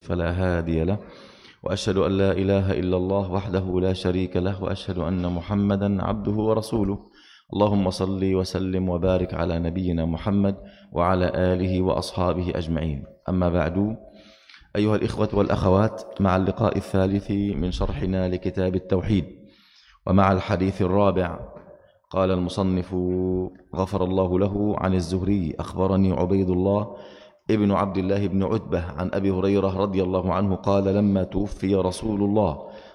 فلا هادي له وأشهد أن لا إله إلا الله وحده لا شريك له وأشهد أن محمدا عبده ورسوله اللهم صل وسلم وبارك على نبينا محمد وعلى آله وأصحابه أجمعين. أما بعد، أيها الإخوة والأخوات، مع اللقاء الثالث من شرحنا لكتاب التوحيد ومع الحديث الرابع، قال المصنف غفر الله له عن الزهري: أخبرني عبيد الله ابن عبد الله بن عتبة عن أبي هريرة رضي الله عنه قال: لما توفي رسول الله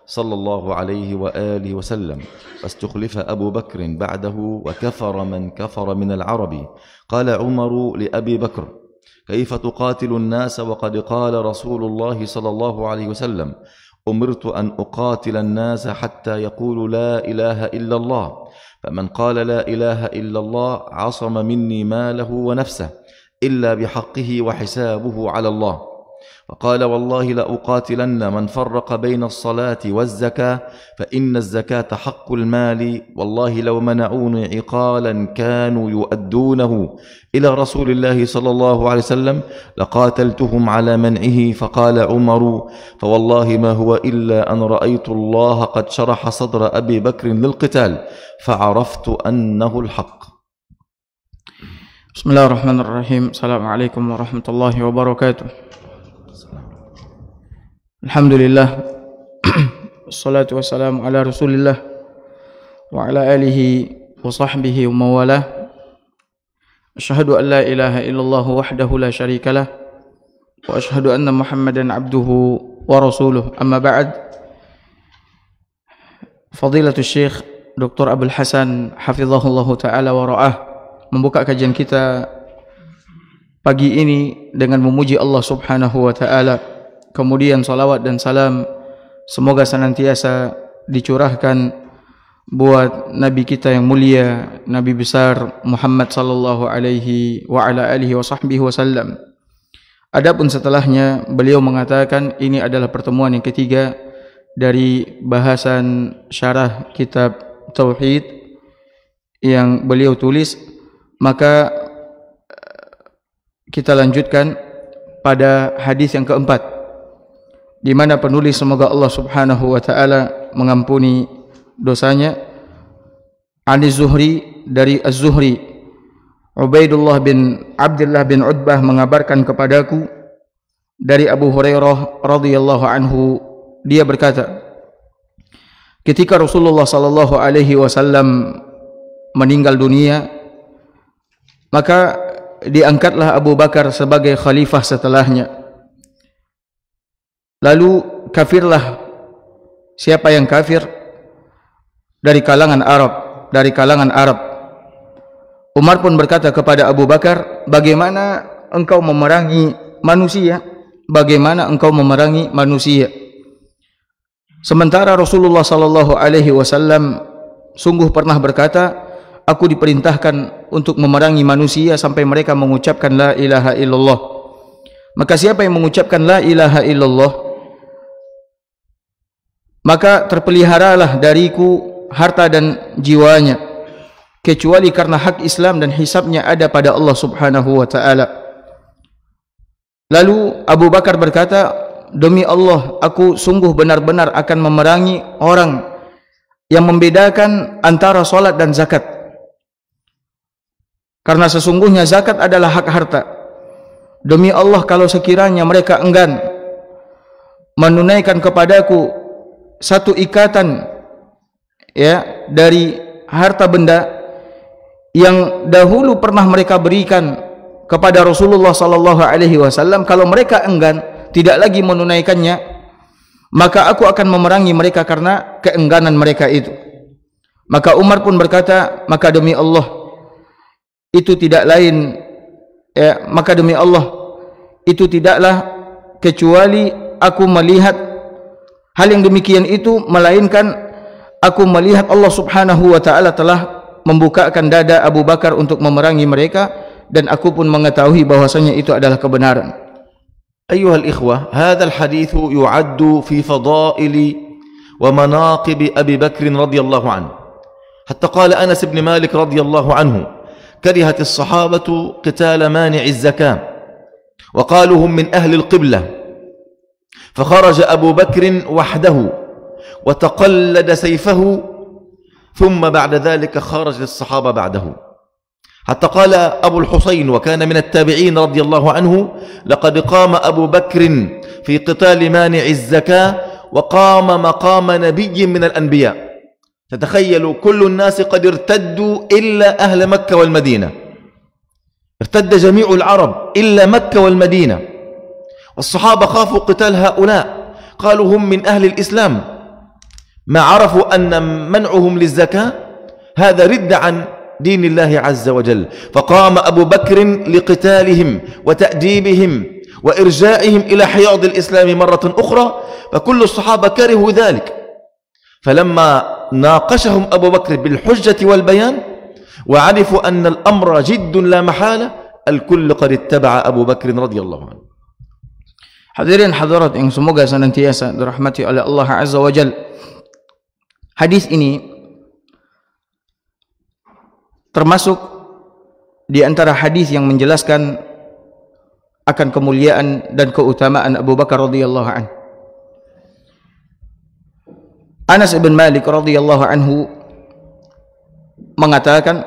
صلى الله عليه وآله وسلم فاستخلف أبو بكر بعده وكفر من كفر من العرب، قال عمر لأبي بكر: كيف تقاتل الناس وقد قال رسول الله صلى الله عليه وسلم: أمرت أن أقاتل الناس حتى يقولوا لا إله إلا الله، فمن قال لا إله إلا الله عصم مني ماله ونفسه إلا بحقه وحسابه على الله. فقال: والله لأقاتلن من فرق بين الصلاة والزكاة، فإن الزكاة حق المال، والله لو منعوني عقالا كانوا يؤدونه إلى رسول الله صلى الله عليه وسلم لقاتلتهم على منعه. فقال عمر: فوالله ما هو إلا أن رأيت الله قد شرح صدر أبي بكر للقتال فعرفت أنه الحق. Bismillahirrahmanirrahim. Assalamualaikum warahmatullahi wabarakatuh. Alhamdulillah, wassalatu wassalamu ala rasulillah wa ala alihi wa sahbihi wa mawalah. Asyhadu an la ilaha illallah wahdahu la syarikalah wa asyhadu anna Muhammadan abduhu wa rasuluh. Amma ba'd. Fadilatul Syekh Dr. Abdul Hasan hafizahullahu ta'ala wa ra'ah membuka kajian kita pagi ini dengan memuji Allah Subhanahu wa ta'ala. Kemudian salawat dan salam semoga senantiasa dicurahkan buat Nabi kita yang mulia, Nabi besar Muhammad sallallahu alaihi wa ala alihi wa sahbihi wasallam. Adapun setelahnya beliau mengatakan ini adalah pertemuan yang ketiga dari bahasan syarah kitab Tauhid yang beliau tulis. Maka kita lanjutkan pada hadis yang keempat, di mana penulis semoga Allah Subhanahu wa taala mengampuni dosanya. Ani Zuhri, dari Az-Zuhri, Ubaidullah bin Abdullah bin Utbah mengabarkan kepadaku dari Abu Hurairah radhiyallahu anhu, dia berkata, ketika Rasulullah sallallahu alaihi wasallam meninggal dunia, maka diangkatlah Abu Bakar sebagai khalifah setelahnya. Lalu kafirlah siapa yang kafir dari kalangan Arab. Umar pun berkata kepada Abu Bakar, bagaimana engkau memerangi manusia? Bagaimana engkau memerangi manusia? Sementara Rasulullah sallallahu alaihi wasallam sungguh pernah berkata, aku diperintahkan untuk memerangi manusia sampai mereka mengucapkan la ilaha illallah. Maka siapa yang mengucapkan la ilaha illallah, maka terpeliharalah dariku harta dan jiwanya, kecuali karena hak Islam dan hisabnya ada pada Allah Subhanahu wa ta'ala. Lalu Abu Bakar berkata, demi Allah, aku sungguh benar-benar akan memerangi orang yang membedakan antara salat dan zakat. Karena sesungguhnya zakat adalah hak harta. Demi Allah, kalau sekiranya mereka enggan menunaikan kepadaku satu ikatan dari harta benda yang dahulu pernah mereka berikan kepada Rasulullah sallallahu alaihi wasallam, kalau mereka enggan tidak lagi menunaikannya, maka aku akan memerangi mereka karena keengganan mereka itu. Maka Umar pun berkata, maka demi Allah, itu tidak lain maka demi Allah, itu tidaklah kecuali aku melihat hal yang demikian itu, melainkan aku melihat Allah Subhanahu wa ta'ala telah membukakan dada Abu Bakar untuk memerangi mereka, dan aku pun mengetahui bahwasanya itu adalah kebenaran. Ayyuhal ikhwah, hadzal hadits yu'addu fi fadail wa manaqib Abi Bakr radhiyallahu anhu. Hatta qala Anas bin Malik radhiyallahu anhu: كرهت الصحابة قتال مانع الزكاة وقالوا هم من أهل القبلة فخرج أبو بكر وحده وتقلد سيفه ثم بعد ذلك خرج الصحابة بعده حتى قال أبو الحسين وكان من التابعين رضي الله عنه لقد قام أبو بكر في قتال مانع الزكاة وقام مقام نبي من الأنبياء. تتخيلوا كل الناس قد ارتدوا إلا أهل مكة والمدينة، ارتد جميع العرب إلا مكة والمدينة، والصحابة خافوا قتال هؤلاء، قالوا هم من أهل الإسلام، ما عرفوا أن منعهم للزكاة هذا رد عن دين الله عز وجل. فقام أبو بكر لقتالهم وتأديبهم وإرجائهم إلى حياض الإسلام مرة أخرى، فكل الصحابة كرهوا ذلك. فلما ناقشهم أبو بكر بالحجة والبيان وعرفوا أن الأمر جد لا محالة، الكل قد اتبع أبو بكر رضي الله عنه. Hadirin hadirat yang semoga senantiasa dirahmati oleh Allah Azza wa Jalla. Hadis ini termasuk di antara hadis yang menjelaskan akan kemuliaan dan keutamaan Abu Bakar radhiyallahu anhu. Anas bin Malik radhiyallahu anhu mengatakan,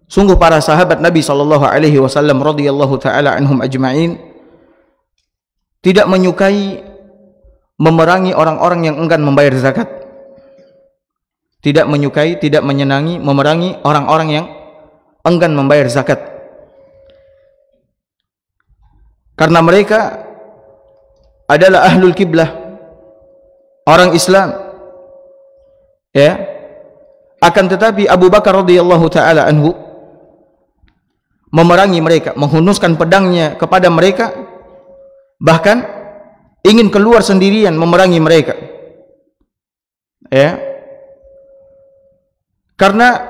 sungguh para sahabat Nabi sallallahu alaihi wasallam radhiyallahu taala anhum ajma'in tidak menyukai memerangi orang-orang yang enggan membayar zakat. Tidak menyukai, tidak menyenangi memerangi orang-orang yang enggan membayar zakat. Karena mereka adalah ahlul kiblah, orang Islam. Ya. Akan tetapi Abu Bakar radhiyallahu taala anhu memerangi mereka, menghunuskan pedangnya kepada mereka, bahkan ingin keluar sendirian memerangi mereka. Ya. Karena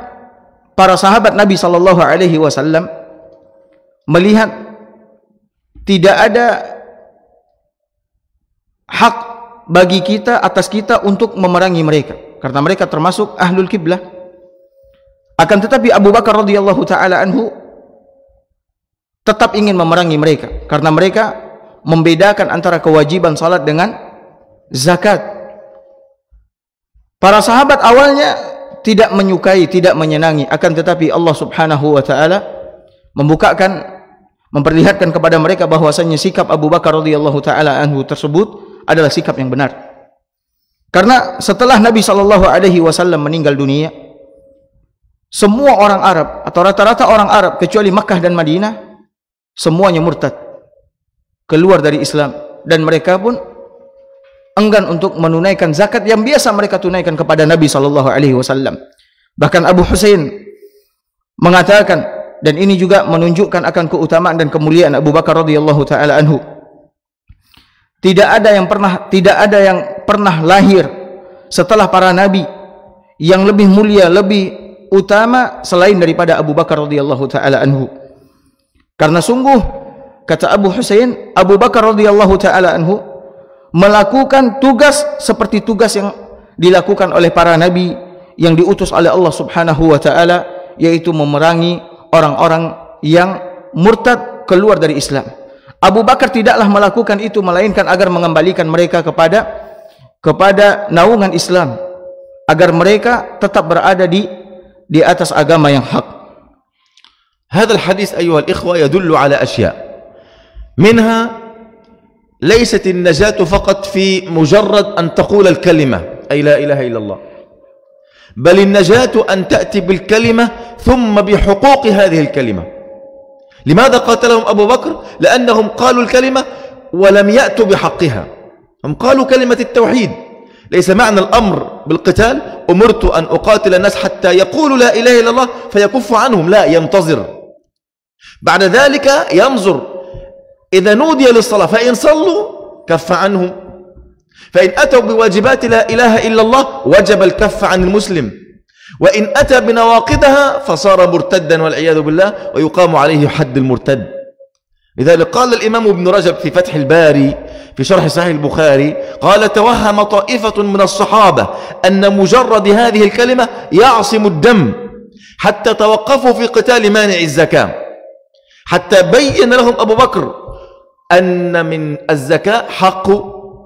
para sahabat Nabi sallallahu alaihi wasallam melihat tidak ada hak bagi kita atas kita untuk memerangi mereka, karena mereka termasuk ahlul kiblah. Akan tetapi Abu Bakar radhiyallahu taala anhu tetap ingin memerangi mereka, karena mereka membedakan antara kewajiban salat dengan zakat. Para sahabat awalnya tidak menyukai, tidak menyenangi, akan tetapi Allah Subhanahu wa taala memperlihatkan kepada mereka bahwasanya sikap Abu Bakar radhiyallahu taala anhu tersebut adalah sikap yang benar. Karena setelah Nabi sallallahu alaihi wasallam meninggal dunia, semua orang Arab atau rata-rata orang Arab kecuali Makkah dan Madinah semuanya murtad, keluar dari Islam, dan mereka pun enggan untuk menunaikan zakat yang biasa mereka tunaikan kepada Nabi sallallahu alaihi wasallam. Bahkan Abu Husain mengatakan, dan ini juga menunjukkan akan keutamaan dan kemuliaan Abu Bakar radhiyallahu taala anhu. Tidak ada yang pernah lahir setelah para nabi yang lebih mulia, lebih utama selain daripada Abu Bakar radhiyallahu taala anhu. Karena sungguh kata Abu Husain, Abu Bakar radhiyallahu taala anhu melakukan tugas seperti tugas yang dilakukan oleh para nabi yang diutus oleh Allah Subhanahu wa taala, yaitu memerangi orang-orang yang murtad keluar dari Islam. Abu Bakar tidaklah melakukan itu melainkan agar mengembalikan mereka kepada naungan Islam, agar mereka tetap berada di atas agama yang hak. هذا الحديث أيها الإخوة يدل على أشياء، منها ليست النجاة فقط في مجرد أن تقول الكلمة أي لا إله إلا الله، بل النجاة أن تأتي بالكلمة ثم بحقوق هذه الكلمة. لماذا قاتلهم أبو بكر؟ لأنهم قالوا الكلمة ولم يأتوا بحقها. هم قالوا كلمة التوحيد، ليس معنى الأمر بالقتال أمرت أن أقاتل الناس حتى يقولوا لا إله إلا الله فيكف عنهم، لا، ينتظر، بعد ذلك ينظر، إذا نودي للصلاة فإن صلوا كف عنهم، فإن أتوا بواجبات لا إله إلا الله وجب الكف عن المسلم، وإن أتى بنواقضها فصار مرتدا والعياذ بالله ويقام عليه حد المرتد. لذلك قال الإمام ابن رجب في فتح الباري في شرح صحيح البخاري قال: توهم طائفة من الصحابة أن مجرد هذه الكلمة يعصم الدم حتى توقفوا في قتال مانع الزكاة، حتى بين لهم أبو بكر أن من الزكاة حق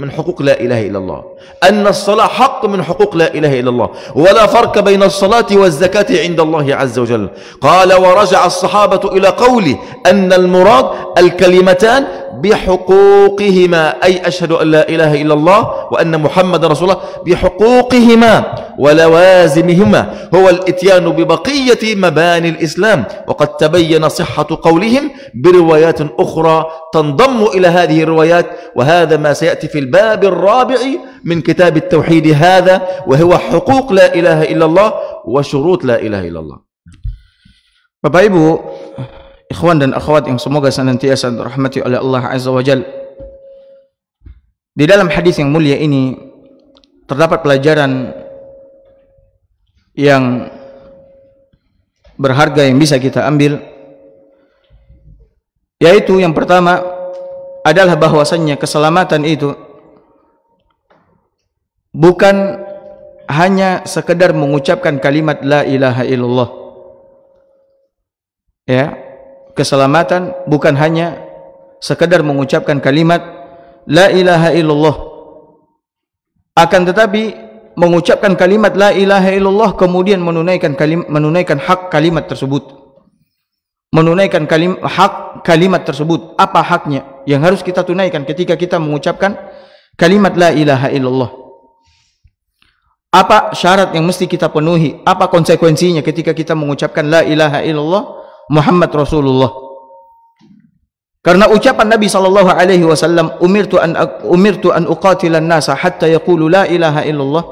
من حقوق لا إله إلا الله، أن الصلاة حق من حقوق لا إله إلا الله، ولا فرق بين الصلاة والزكاة عند الله عز وجل. قال: ورجع الصحابة إلى قوله أن المراد الكلمتان بحقوقهما، أي أشهد أن لا إله إلا الله وأن محمد رسول الله بحقوقهما ولوازمهما هو الإتيان ببقية مباني الإسلام. وقد تبين صحة قولهم بروايات أخرى تنضم إلى هذه الروايات، وهذا ما سيأتي في الباب الرابع من كتاب التوحيد هذا، وهو حقوق لا إله إلا الله وشروط لا إله إلا الله. Bapak Ibu, ikhwan dan akhwat yang semoga senantiasa dirahmati oleh Allah Azza wa Jalla, di dalam hadis yang mulia ini terdapat pelajaran yang berharga yang bisa kita ambil, yaitu yang pertama adalah bahwasannya keselamatan itu bukan hanya sekedar mengucapkan kalimat la ilaha illallah. Ya, keselamatan bukan hanya sekedar mengucapkan kalimat la ilaha illallah, akan tetapi mengucapkan kalimat la ilaha illallah kemudian menunaikan hak kalimat tersebut. Menunaikan hak kalimat tersebut. Apa haknya yang harus kita tunaikan ketika kita mengucapkan kalimat la ilaha illallah? Apa syarat yang mesti kita penuhi? Apa konsekuensinya ketika kita mengucapkan la ilaha illallah Muhammad Rasulullah? Karena ucapan Nabi sallallahu alaihi wasallam, umirtu an uqatilan nasa hatta yaqulu la ilaha illallah.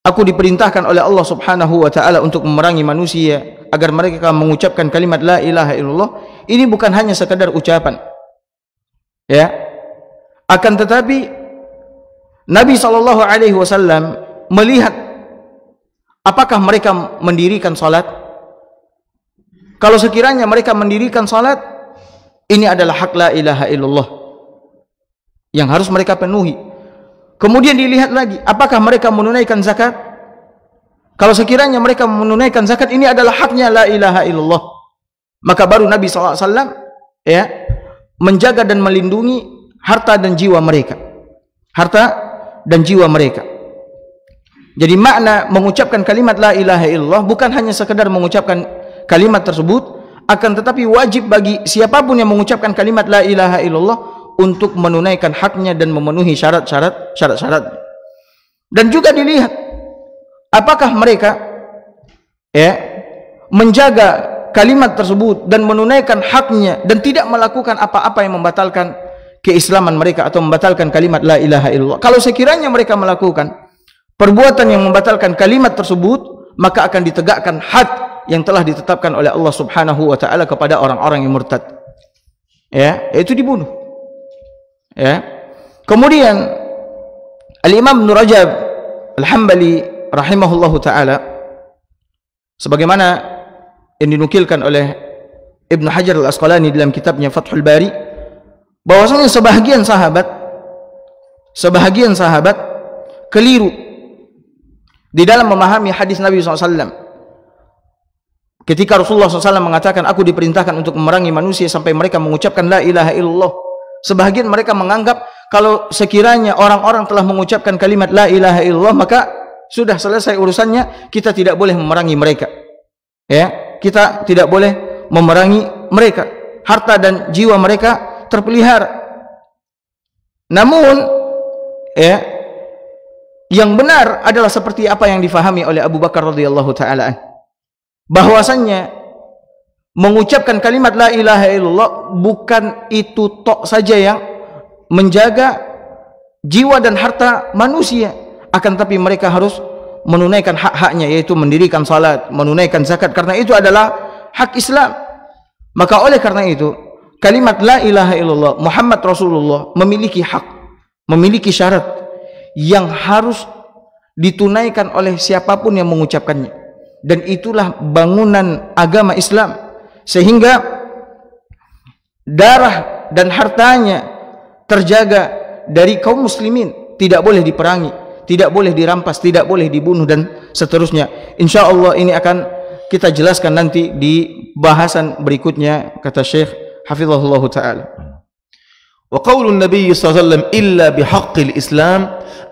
Aku diperintahkan oleh Allah Subhanahu wa taala untuk memerangi manusia agar mereka mengucapkan kalimat la ilaha illallah. Ini bukan hanya sekadar ucapan. Ya. Akan tetapi Nabi sallallahu alaihi wasallam melihat apakah mereka mendirikan salat. Kalau sekiranya mereka mendirikan salat, ini adalah hak la ilaha illallah yang harus mereka penuhi. Kemudian dilihat lagi, apakah mereka menunaikan zakat? Kalau sekiranya mereka menunaikan zakat, ini adalah haknya la ilaha illallah. Maka baru Nabi SAW ya, menjaga dan melindungi harta dan jiwa mereka. Harta dan jiwa mereka. Jadi makna mengucapkan kalimat la ilaha illallah bukan hanya sekedar mengucapkan kalimat tersebut, akan tetapi wajib bagi siapapun yang mengucapkan kalimat la ilaha illallah untuk menunaikan haknya dan memenuhi syarat-syarat. Dan juga dilihat apakah mereka ya menjaga kalimat tersebut dan menunaikan haknya dan tidak melakukan apa-apa yang membatalkan keislaman mereka atau membatalkan kalimat la ilaha illallah. Kalau sekiranya mereka melakukan perbuatan yang membatalkan kalimat tersebut, maka akan ditegakkan had yang telah ditetapkan oleh Allah Subhanahu wa taala kepada orang-orang yang murtad. Ya, yaitu dibunuh. Ya. Kemudian Al-Imam Ibnu Rajab Al-Hambali rahimahullahu taala, sebagaimana yang dinukilkan oleh Ibnu Hajar Al-Asqalani dalam kitabnya Fathul Bari, bahwasanya sebahagian sahabat keliru di dalam memahami hadis Nabi SAW. Ketika Rasulullah SAW mengatakan, aku diperintahkan untuk memerangi manusia sampai mereka mengucapkan la ilaha illallah, sebahagian mereka menganggap kalau sekiranya orang-orang telah mengucapkan kalimat la ilaha illallah, maka sudah selesai urusannya, kita tidak boleh memerangi mereka. Ya, kita tidak boleh memerangi mereka. Harta dan jiwa mereka terpelihara. Namun ya, yang benar adalah seperti apa yang difahami oleh Abu Bakar radhiyallahu taala, bahwasannya mengucapkan kalimat la ilaha illallah bukan itu tok saja yang menjaga jiwa dan harta manusia, akan tapi mereka harus menunaikan hak-haknya, yaitu mendirikan salat, menunaikan zakat, karena itu adalah hak Islam. Maka oleh karena itu kalimat la ilaha illallah Muhammad Rasulullah memiliki hak, memiliki syarat yang harus ditunaikan oleh siapapun yang mengucapkannya, dan itulah bangunan agama Islam, sehingga darah dan hartanya terjaga dari kaum muslimin, tidak boleh diperangi, tidak boleh dirampas, tidak boleh dibunuh, dan seterusnya. InsyaAllah ini akan kita jelaskan nanti di bahasan berikutnya, kata Syekh Hafizahullah Ta'ala. وقول النبي صلى الله عليه وسلم إلا بحق الإسلام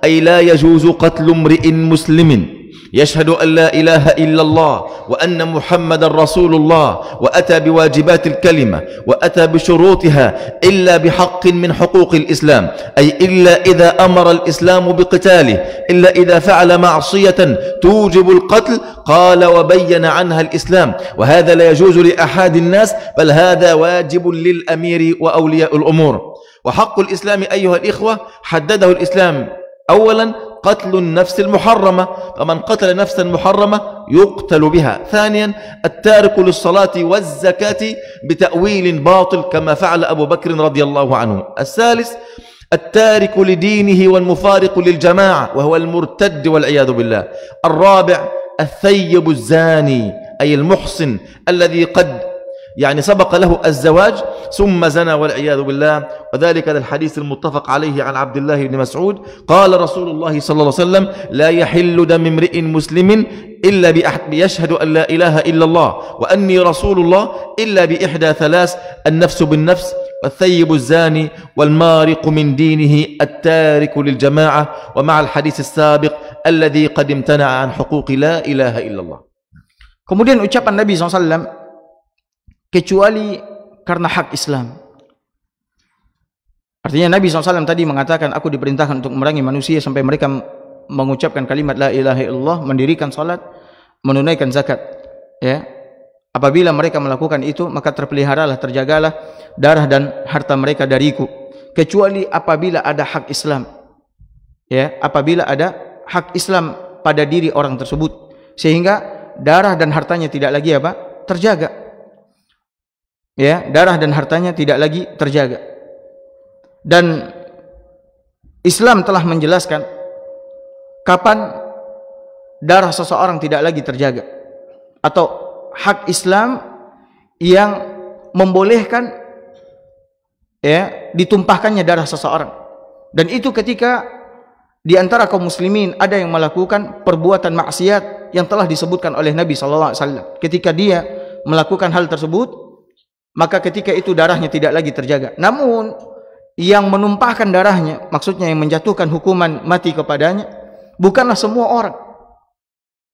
أي لا يجوز قتل امرئ مسلم يشهد أن لا إله إلا الله وأن محمد رسول الله وأتى بواجبات الكلمة وأتى بشروطها إلا بحق من حقوق الإسلام أي إلا إذا أمر الإسلام بقتاله إلا إذا فعل معصية توجب القتل قال وبين عنها الإسلام وهذا لا يجوز لأحد الناس بل هذا واجب للأمير وأولياء الأمور. وحق الإسلام أيها الإخوة حدده الإسلام أولا قتل النفس المحرمة فمن قتل نفسا محرمة يقتل بها. ثانيا التارك للصلاة والزكاة بتأويل باطل كما فعل أبو بكر رضي الله عنه. الثالث التارك لدينه والمفارق للجماعة وهو المرتد والعياذ بالله. الرابع الثيب الزاني أي المحصن الذي قد سبق له الزواج ثم زنى والعياذ بالله وذلك الحديث المتفق عليه عن عبد الله بن مسعود قال رسول الله صلى الله عليه وسلم لا يحل دم امرئ مسلم إلا يشهد أن لا إله إلا الله وأني رسول الله إلا بإحدى ثلاث النفس بالنفس والثيب الزاني والمارق من دينه التارك للجماعة ومع الحديث السابق الذي قد امتنع عن حقوق لا إله إلا الله. Kemudian ucapan Nabi SAW kecuali karena hak Islam. Artinya Nabi SAW tadi mengatakan aku diperintahkan untuk memerangi manusia sampai mereka mengucapkan kalimat la ilaha illallah, mendirikan salat, menunaikan zakat. Ya, apabila mereka melakukan itu maka terpeliharalah, terjagalah darah dan harta mereka dariku. Kecuali apabila ada hak Islam. Ya, apabila ada hak Islam pada diri orang tersebut sehingga darah dan hartanya tidak lagi terjaga. Ya, darah dan hartanya tidak lagi terjaga. Dan Islam telah menjelaskan kapan darah seseorang tidak lagi terjaga atau hak Islam yang membolehkan ditumpahkannya darah seseorang. Dan itu ketika di antara kaum muslimin ada yang melakukan perbuatan maksiat yang telah disebutkan oleh Nabi sallallahu alaihi wasallam. Ketika dia melakukan hal tersebut, maka ketika itu darahnya tidak lagi terjaga. Namun yang menumpahkan darahnya, maksudnya yang menjatuhkan hukuman mati kepadanya, bukanlah semua orang.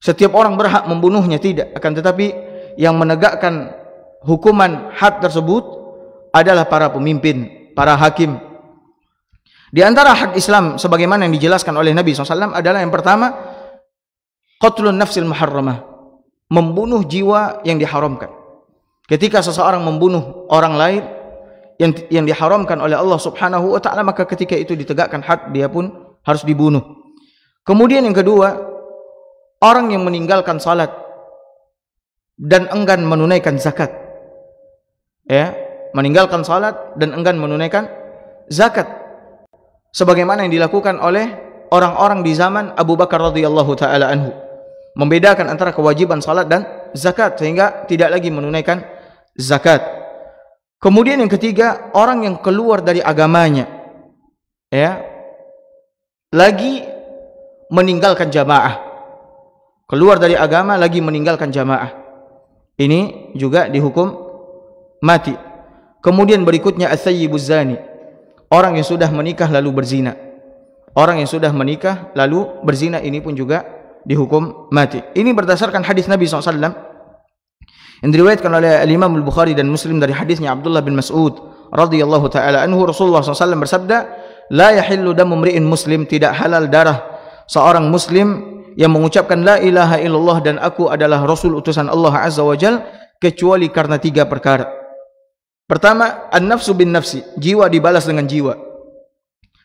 Setiap orang berhak membunuhnya, tidak. Akan tetapi yang menegakkan hukuman had tersebut adalah para pemimpin, para hakim. Di antara hak Islam sebagaimana yang dijelaskan oleh Nabi SAW adalah yang pertama qatlun nafsil muharramah, membunuh jiwa yang diharamkan. Ketika seseorang membunuh orang lain yang diharamkan oleh Allah Subhanahu wa taala, maka ketika itu ditegakkan had, dia pun harus dibunuh. Kemudian yang kedua, orang yang meninggalkan salat dan enggan menunaikan zakat. Ya, meninggalkan salat dan enggan menunaikan zakat. Sebagaimana yang dilakukan oleh orang-orang di zaman Abu Bakar radhiyallahu taala anhu. Membedakan antara kewajiban salat dan zakat sehingga tidak lagi menunaikan zakat. Kemudian yang ketiga, orang yang keluar dari agamanya, ya, lagi meninggalkan jamaah, keluar dari agama lagi meninggalkan jamaah, ini juga dihukum mati. Kemudian berikutnya as-sayyibuz zani, orang yang sudah menikah lalu berzina. Orang yang sudah menikah lalu berzina ini pun juga dihukum mati. Ini berdasarkan hadis Nabi SAW yang diriwayatkan oleh Imam Al-Bukhari dan Muslim dari hadisnya Abdullah bin Mas'ud radhiyallahu taala anhu. Rasulullah SAW bersabda, la yahillu damu mri'in muslim, tidak halal darah seorang muslim yang mengucapkan la ilaha illallah dan aku adalah rasul utusan Allah azza wajal, kecuali karena tiga perkara. Pertama, an-nafsu bin nafsi, jiwa dibalas dengan jiwa.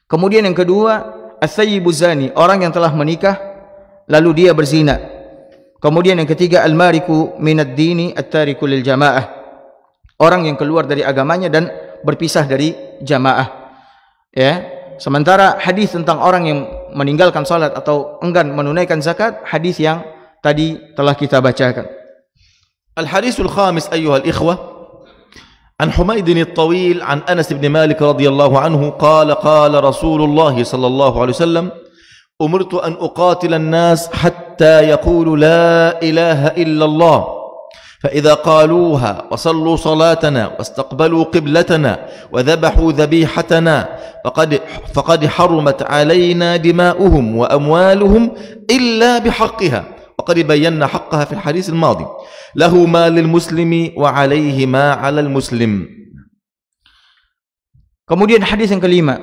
Kemudian yang kedua, as-sayyibuz zani, orang yang telah menikah lalu dia berzina. Kemudian yang ketiga, al-mariku minad dini at-tariku lil jamaah, orang yang keluar dari agamanya dan berpisah dari jamaah. Ya, sementara hadis tentang orang yang meninggalkan salat atau enggan menunaikan zakat, hadis yang tadi telah kita bacakan. Al-hadithul khamis ayyuhal ikhwah, an Humaydin at-Tawil an Anas bin Malik radhiyallahu anhu qala qala Rasulullah sallallahu alaihi wasallam, أمرت أن أقاتل الناس حتى يقولوا لا إله إلا الله فإذا قالوها وصلوا صلاتنا واستقبلوا قبلتنا وذبحوا ذبيحتنا فقد حرمت علينا دماؤهم وأموالهم إلا بحقها وقد بينا حقها في الحديث الماضي له ما للمسلم وعليه ما على المسلم. Kemudian hadis yang kelima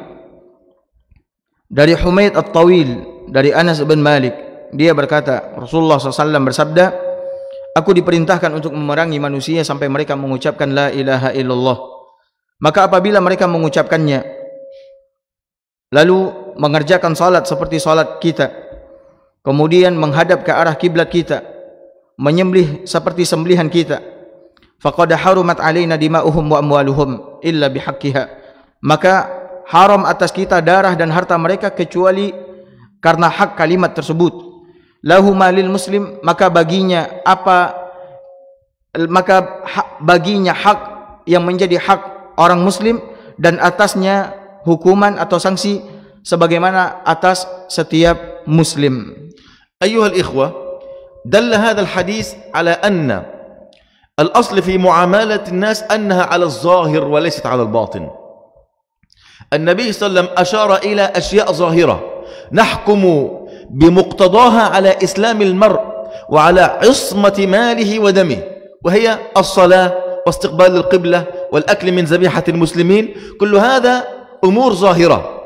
dari Humaid At-Tawil dari Anas bin Malik, dia berkata Rasulullah SAW bersabda, aku diperintahkan untuk memerangi manusia sampai mereka mengucapkan la ilaha illallah. Maka apabila mereka mengucapkannya lalu mengerjakan salat seperti salat kita, kemudian menghadap ke arah kiblat kita, menyembelih seperti sembelihan kita, faqad harumat alaina dima'uhum wa amwaluhum illa bihaqqiha, maka haram atas kita darah dan harta mereka kecuali karena hak kalimat tersebut. Lahu malil muslim, maka baginya hak yang menjadi hak orang muslim, dan atasnya hukuman atau sanksi sebagaimana atas setiap muslim. أيها الإخوة، دل هذا الحديث على أن الأصل في معاملة الناس أنها على الظاهر وليست على الباطن. النبي صلى الله عليه وسلم أشار إلى أشياء ظاهرة نحكم بمقتضاها على إسلام المرء وعلى عصمة ماله ودمه، وهي الصلاة واستقبال القبلة والأكل من ذبيحة المسلمين، كل هذا أمور ظاهرة.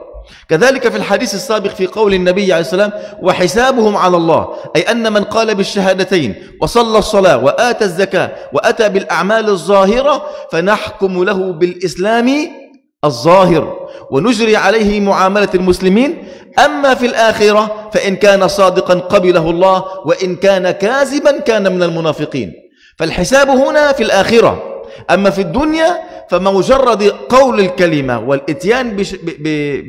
كذلك في الحديث السابق في قول النبي عليه السلام وحسابهم على الله، أي أن من قال بالشهادتين وصلى الصلاة وآتى الزكاة وأتى بالأعمال الظاهرة فنحكم له بالإسلام الظاهر ونجري عليه معاملة المسلمين. أما في الآخرة فإن كان صادقا قبله الله وإن كان كاذبا كان من المنافقين. فالحساب هنا في الآخرة، أما في الدنيا فمجرد قول الكلمة والإتيان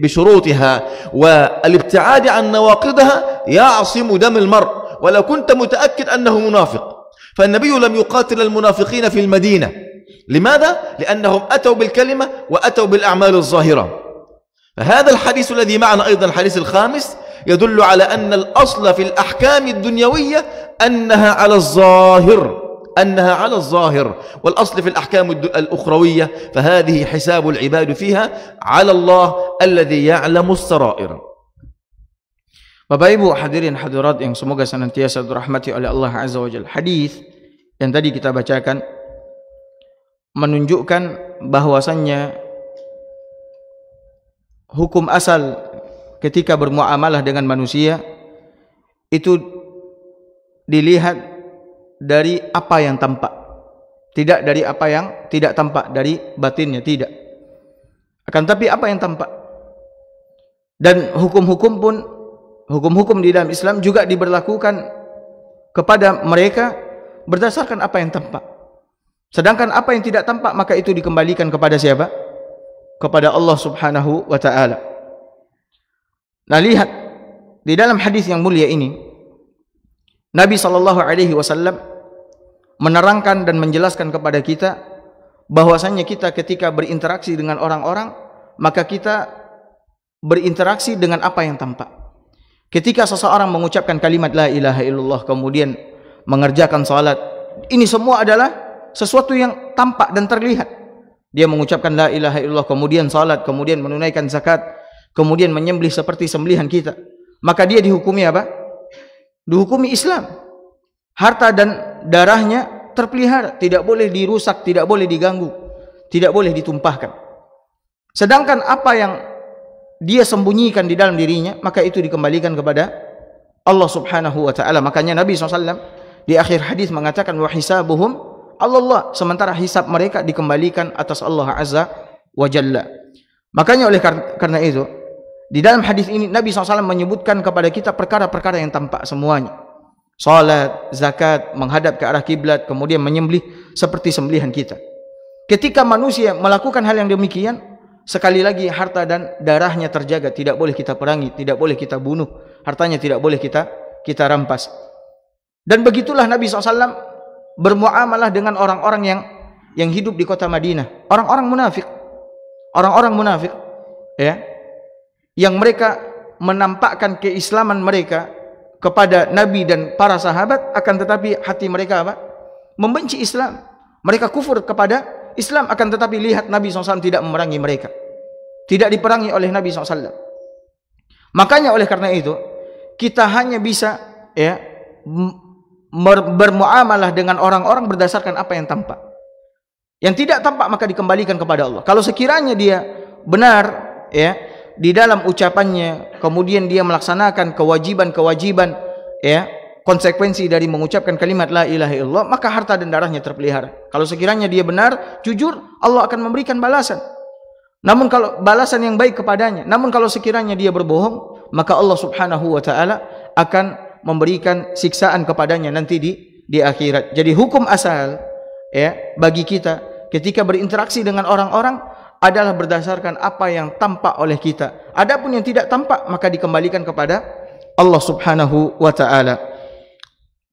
بشروطها والابتعاد عن نواقضها يعصم دم المرء ولو كنت متأكد أنه منافق. فالنبي لم يقاتل المنافقين في المدينة. لماذا؟ لأنهم أتوا بالكلمة وأتوا بالأعمال الظاهرة. فهذا الحديث الذي معنا أيضا الحديث الخامس يدل على أن الأصل في الأحكام الدنيوية أنها على الظاهر، والأصل في الأحكام الأخروية فهذه حساب العباد فيها على الله الذي يعلم السرائر. Bapak Ibu hadirin hadirat yang semoga senantiasa dirahmati oleh Allah Azza wa Jalla, hadis yang tadi kita bacakan menunjukkan bahwasannya hukum asal ketika bermuamalah dengan manusia itu dilihat dari apa yang tampak, tidak dari apa yang tidak tampak, dari batinnya tidak, akan tapi apa yang tampak. Dan hukum-hukum di dalam Islam juga diberlakukan kepada mereka berdasarkan apa yang tampak. Sedangkan apa yang tidak tampak maka itu dikembalikan kepada siapa? Kepada Allah Subhanahu wa taala. Nah, lihat di dalam hadis yang mulia ini Nabi sallallahu alaihi wasallam menerangkan dan menjelaskan kepada kita bahwasannya kita ketika berinteraksi dengan orang-orang maka kita berinteraksi dengan apa yang tampak. Ketika seseorang mengucapkan kalimat la ilaha illallah kemudian mengerjakan salat, ini semua adalah sesuatu yang tampak dan terlihat. Dia mengucapkan la ilaha illallah kemudian salat, kemudian menunaikan zakat, kemudian menyembelih seperti sembelihan kita, maka dia dihukumi apa? Dihukumi Islam. Harta dan darahnya terpelihara, tidak boleh dirusak, tidak boleh diganggu, tidak boleh ditumpahkan. Sedangkan apa yang dia sembunyikan di dalam dirinya maka itu dikembalikan kepada Allah Subhanahu wa taala. Makanya Nabi SAW di akhir hadis mengatakan wa hisabuhum Allah, sementara hisab mereka dikembalikan atas Allah Azza wa Jalla. Makanya oleh karena itu di dalam hadis ini Nabi SAW menyebutkan kepada kita perkara-perkara yang tampak semuanya. Salat, zakat, menghadap ke arah kiblat, kemudian menyembelih seperti sembelihan kita. Ketika manusia melakukan hal yang demikian, sekali lagi harta dan darahnya terjaga, tidak boleh kita perangi, tidak boleh kita bunuh, hartanya tidak boleh kita rampas. Dan begitulah Nabi SAW bermuamalah dengan orang-orang yang hidup di kota Madinah, orang-orang munafik, ya, yang mereka menampakkan keislaman mereka kepada Nabi dan para sahabat, akan tetapi hati mereka apa? membenci Islam. Mereka kufur kepada Islam, akan tetapi lihat Nabi SAW tidak memerangi mereka. Tidak diperangi oleh Nabi SAW. Makanya oleh karena itu, kita hanya bisa ya bermuamalah dengan orang-orang berdasarkan apa yang tampak. Yang tidak tampak maka dikembalikan kepada Allah. Kalau sekiranya dia benar ya di dalam ucapannya, kemudian dia melaksanakan kewajiban-kewajiban ya, konsekuensi dari mengucapkan kalimat la ilaha illallah, maka harta dan darahnya terpelihara. Kalau sekiranya dia benar, jujur, Allah akan memberikan balasan. Namun kalau balasan yang baik kepadanya. Namun kalau sekiranya dia berbohong, maka Allah Subhanahu wa taala akan memberikan siksaan kepadanya nanti di akhirat. Jadi hukum asal ya bagi kita ketika berinteraksi dengan orang-orang adalah berdasarkan apa yang tampak oleh kita. Adapun yang tidak tampak maka dikembalikan kepada Allah Subhanahu wa taala.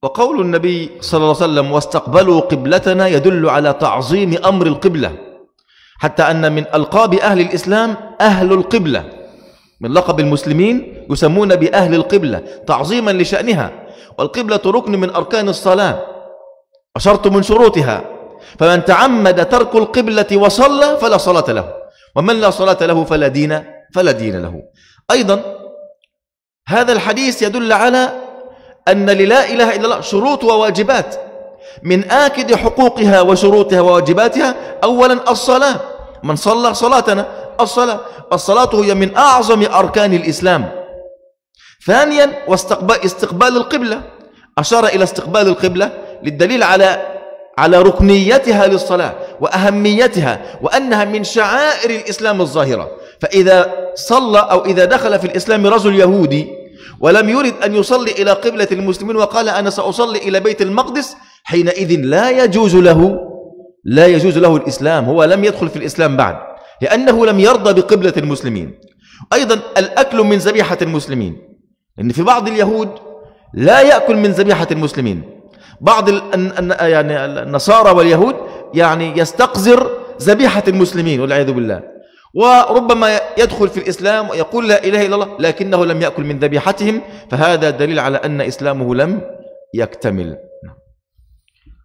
Wa qaulun Nabi sallallahu alaihi wasallam wastaqbalu qiblatana yadullu ala ta'zim amr al-qiblah. Hatta anna min alqab ahli al-islam ahlu al-qiblah. Min laqab al-muslimin yusammuna bi ahli al-qiblah ta'ziman li sha'niha. Wal qiblah rukn min arkan as-salah. Wa shart min shurutiha. فمن تعمد ترك القبلة وصلى فلا صلاة له ومن لا صلاة له فلا دين له. أيضا هذا الحديث يدل على أن للا إله إلا الله شروط وواجبات. من آكد حقوقها وشروطها وواجباتها أولا الصلاة. من صلى صلاتنا الصلاة هي من أعظم أركان الإسلام. ثانيا استقبال القبلة. أشار إلى استقبال القبلة للدليل على ركنيتها للصلاة وأهميتها وأنها من شعائر الإسلام الظاهرة. فإذا صلى أو إذا دخل في الإسلام رجل يهودي ولم يرد أن يصلي إلى قبلة المسلمين وقال أنا سأصلي إلى بيت المقدس، حينئذ لا يجوز له الإسلام. هو لم يدخل في الإسلام بعد لأنه لم يرضى بقبلة المسلمين. أيضا الأكل من ذبيحة المسلمين، لأن في بعض اليهود لا يأكل من ذبيحة المسلمين. بعض يعني النصارى واليهود يعني يستقذر ذبيحة المسلمين والعياذ بالله، وربما يدخل في الإسلام ويقول لا إله إلا الله لكنه لم يأكل من ذبيحتهم، فهذا دليل على أن إسلامه لم يكتمل.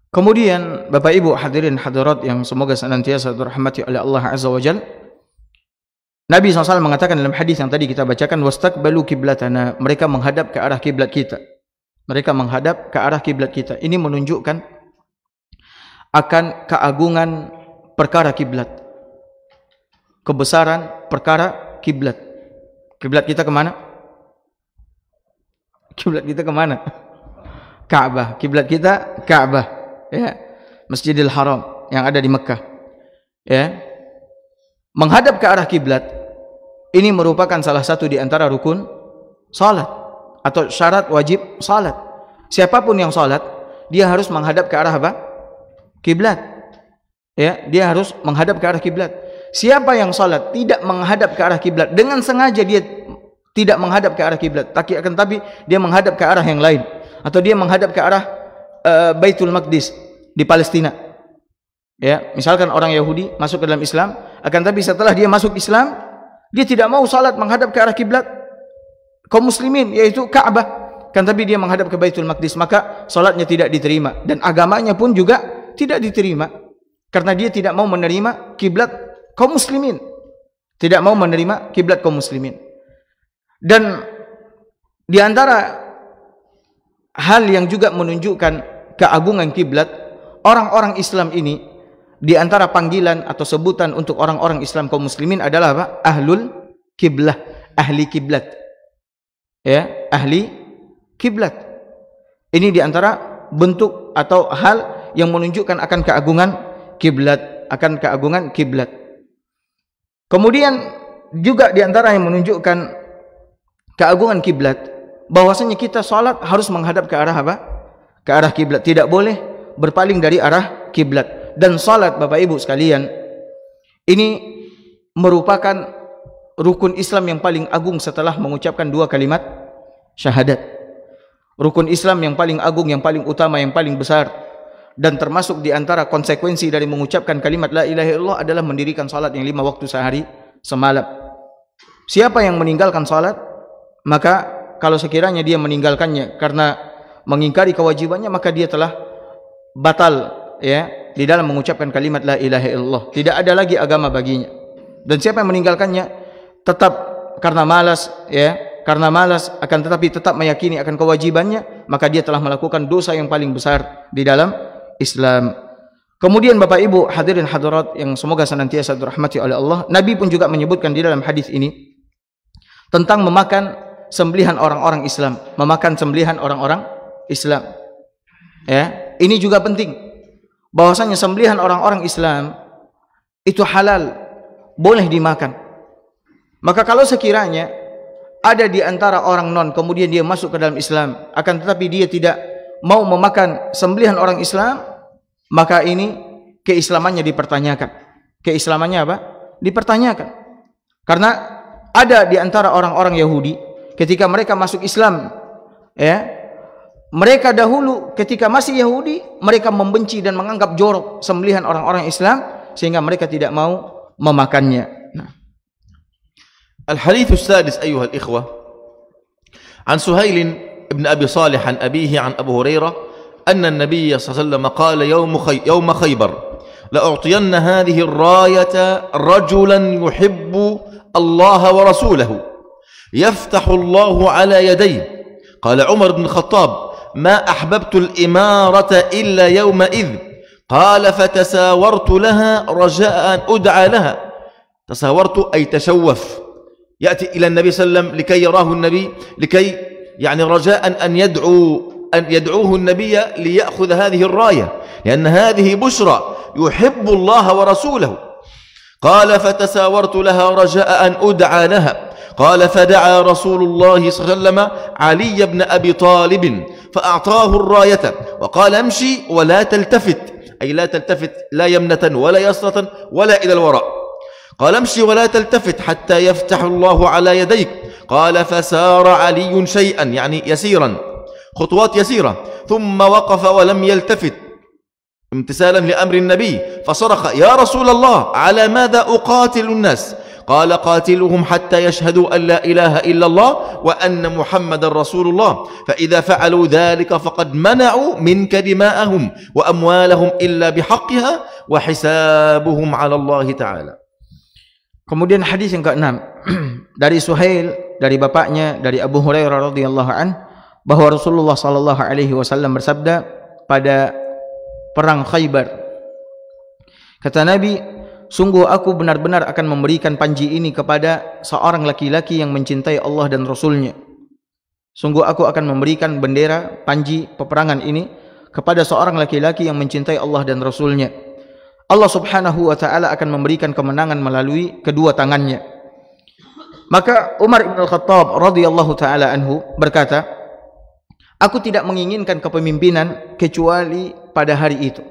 Kemudian Bapak Ibu hadirin hadirat yang semoga senantiasa dirahmati oleh Allah Azza wa Jalla, Nabi SAW mengatakan dalam hadis yang tadi kita bacakan, wastaqbalu qiblatana, mereka menghadap ke arah kiblat kita. Mereka menghadap ke arah kiblat kita. Ini menunjukkan akan keagungan perkara kiblat, kebesaran perkara kiblat. Kiblat kita kemana? Kiblat kita kemana? Ka'bah. Kiblat kita Ka'bah, ya, Masjidil Haram yang ada di Mekah. Ya, menghadap ke arah kiblat ini merupakan salah satu di antara rukun salat atau syarat wajib salat. Siapapun yang salat, dia harus menghadap ke arah apa? Kiblat. Ya, dia harus menghadap ke arah kiblat. Siapa yang salat tidak menghadap ke arah kiblat, dengan sengaja dia tidak menghadap ke arah kiblat, tapi dia menghadap ke arah yang lain, atau dia menghadap ke arah Baitul Maqdis di Palestina. Ya, misalkan orang Yahudi masuk ke dalam Islam, akan tapi setelah dia masuk Islam, dia tidak mau salat menghadap ke arah kiblat kaum muslimin, yaitu Ka'bah, kan tapi dia menghadap ke Baitul Maqdis, maka salatnya tidak diterima dan agamanya pun juga tidak diterima karena dia tidak mau menerima kiblat kaum muslimin, tidak mau menerima kiblat kaum muslimin. Dan di antara hal yang juga menunjukkan keagungan kiblat, orang-orang Islam ini di antara panggilan atau sebutan untuk orang-orang Islam kaum muslimin adalah apa? Ahlul kiblah, ahli kiblat. Ya, ahli kiblat. Ini di antara bentuk atau hal yang menunjukkan akan keagungan kiblat, akan keagungan kiblat. Kemudian juga di antara yang menunjukkan keagungan kiblat, bahwasanya kita salat harus menghadap ke arah apa? Ke arah kiblat, tidak boleh berpaling dari arah kiblat. Dan salat Bapak Ibu sekalian, ini merupakan rukun Islam yang paling agung setelah mengucapkan dua kalimat syahadat. Rukun Islam yang paling agung, yang paling utama, yang paling besar, dan termasuk di antara konsekuensi dari mengucapkan kalimat la ilaha illallah adalah mendirikan salat yang 5 waktu sehari semalam. Siapa yang meninggalkan salat, maka kalau sekiranya dia meninggalkannya karena mengingkari kewajibannya, maka dia telah batal ya di dalam mengucapkan kalimat la ilaha illallah. Tidak ada lagi agama baginya. Dan siapa yang meninggalkannya tetap karena malas ya, karena malas akan tetapi tetap meyakini akan kewajibannya, maka dia telah melakukan dosa yang paling besar di dalam Islam. Kemudian Bapak Ibu hadirin hadirat yang semoga senantiasa dirahmati oleh Allah, Nabi pun juga menyebutkan di dalam hadis ini tentang memakan sembelihan orang-orang Islam, memakan sembelihan orang-orang Islam. Ya, ini juga penting. Bahwasanya sembelihan orang-orang Islam itu halal, boleh dimakan. Maka kalau sekiranya ada di antara orang non kemudian dia masuk ke dalam Islam, akan tetapi dia tidak mau memakan sembelihan orang Islam, maka ini keislamannya dipertanyakan. Keislamannya apa? Dipertanyakan. Karena ada di antara orang-orang Yahudi ketika mereka masuk Islam, ya, mereka dahulu ketika masih Yahudi mereka membenci dan menganggap jorok sembelihan orang-orang Islam sehingga mereka tidak mau memakannya. Nah. الحديث السادس أيها الإخوة عن سهيل بن أبي صالح عن أبيه عن أبو هريرة أن النبي صلى الله عليه وسلم قال يوم خيبر لأعطين هذه الراية رجلا يحب الله ورسوله يفتح الله على يديه. قال عمر بن الخطاب ما أحببت الإمارة إلا يومئذ. قال فتساورت لها رجاء أن أدعى لها. تساورت أي تشوف، يأتي إلى النبي صلى الله عليه وسلم لكي يراه النبي، لكي يعني رجاء أن يدعوه النبي ليأخذ هذه الراية، لأن هذه بشرى يحب الله ورسوله. قال فتساورت لها رجاء أن أدعى لها. قال فدعا رسول الله صلى الله عليه وسلم علي بن أبي طالب فأعطاه الراية وقال امشي ولا تلتفت، أي لا تلتفت لا يمنة ولا يسرة ولا إلى الوراء. قال امشي ولا تلتفت حتى يفتح الله على يديك. قال فسار علي شيئا يعني يسيرا، خطوات يسيرة، ثم وقف ولم يلتفت امتثالا لأمر النبي فصرخ يا رسول الله على ماذا أقاتل الناس؟ قال قاتلهم حتى يشهدوا أن لا إله إلا الله وأن محمد رسول الله، فإذا فعلوا ذلك فقد منعوا منك دماءهم وأموالهم إلا بحقها وحسابهم على الله تعالى. Kemudian hadis yang ke-6 dari Suhail, dari bapaknya, dari Abu Hurairah radhiyallahu an, bahwa Rasulullah sallallahu alaihi wasallam bersabda pada perang Khaybar, kata Nabi, sungguh aku benar-benar akan memberikan panji ini kepada seorang laki-laki yang mencintai Allah dan Rasulnya. Sungguh aku akan memberikan bendera panji peperangan ini kepada seorang laki-laki yang mencintai Allah dan Rasulnya. Allah subhanahu wa ta'ala akan memberikan kemenangan melalui kedua tangannya. Maka Umar ibn al-Khattab radhiyallahu ta'ala anhu berkata, aku tidak menginginkan kepemimpinan kecuali pada hari itu.